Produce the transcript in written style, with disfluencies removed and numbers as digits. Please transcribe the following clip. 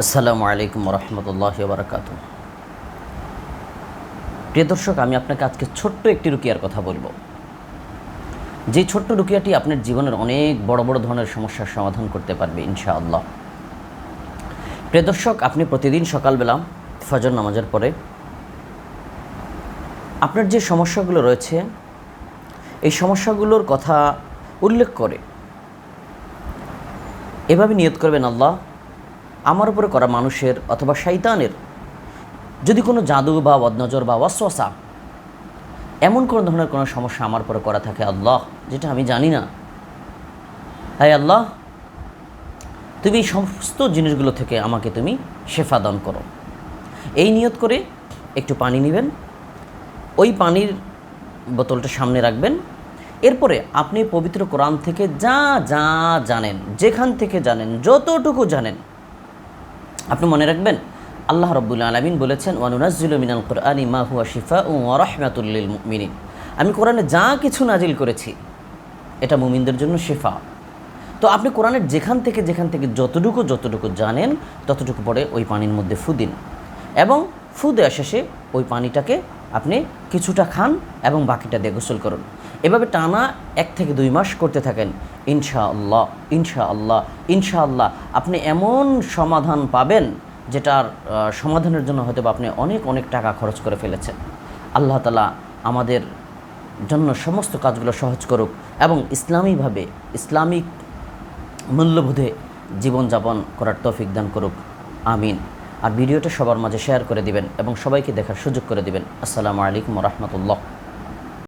আসসালামু আলাইকুম রহমতুল্লাহি ওয়া বারাকাতুহু। প্রিয় দর্শক, আমি আপনাকে আজকে ছোট্ট একটি রুকিয়ার কথা বলবো। যে ছোট্ট রুকিয়াটি আপনার জীবনের অনেক বড় বড় ধরনের সমস্যার সমাধান করতে পারবে ইনশাআল্লাহ। প্রিয় দর্শক, আপনি প্রতিদিন সকালবেলা ফজর নামাজের পরে আপনার যে সমস্যাগুলো রয়েছে এই সমস্যাগুলোর কথা উল্লেখ করে এভাবে নিয়ত করবেন, আল্লাহ, আমার উপরে করা মানুষের অথবা শয়তানের যদি কোনো জাদু বা বদনজর বা ওয়াসওয়াসা এমন কোনো ধরনের কোনো সমস্যা আমার উপরে করা থাকে আল্লাহ, যেটা আমি জানি না, হায় আল্লাহ, তুমি এই সমস্ত জিনিসগুলো থেকে আমাকে তুমি শেফা দান করো। এই নিয়ত করে একটু পানি নেবেন, ওই পানির বোতলটা সামনে রাখবেন। এরপরে আপনি পবিত্র কোরআন থেকে যা যা জানেন, যেখান থেকে জানেন, যতটুকু জানেন, আপনি মনে রাখবেন আল্লাহ রাব্বুল আলামিন বলেছেন, ওয়া নুনাজ্জিলু মিনাল কুরআনি মা হুয়া শিফাউন ওয়া রাহমাতুল লিল মুমিনিন। আমি কোরআনে যা কিছু নাজিল করেছি এটা মুমিনদের জন্য শিফা। তো আপনি কোরআনের যেখান থেকে যতটুকু জানেন ততটুকু পরে ওই পানির মধ্যে ফু দিন এবং ফু দেওয়া শেষে ওই পানিটাকে আপনি কিছুটা খান এবং বাকিটা দিয়ে গোসল করুন। এভাবে টানা 1 থেকে 2 মাস করতে থাকেন, ইনশাআল্লাহ ইনশাআল্লাহ ইনশাআল্লাহ আপনি এমন সমাধান পাবেন যেটার সমাধানের জন্য হয়তো আপনি অনেক অনেক টাকা খরচ করে ফেলেছেন। আল্লাহ তাআলা আমাদের জন্য সমস্ত কাজগুলো সহজ করুক এবং ইসলামীভাবে ইসলামিক মূল্যবোধে জীবনযাপন করার তৌফিক দান করুক, আমিন। আর ভিডিওটা সবার মাঝে শেয়ার করে দিবেন এবং সবাইকে দেখার সুযোগ করে দিবেন। আসসালামু আলাইকুম ওয়া রাহমাতুল্লাহ।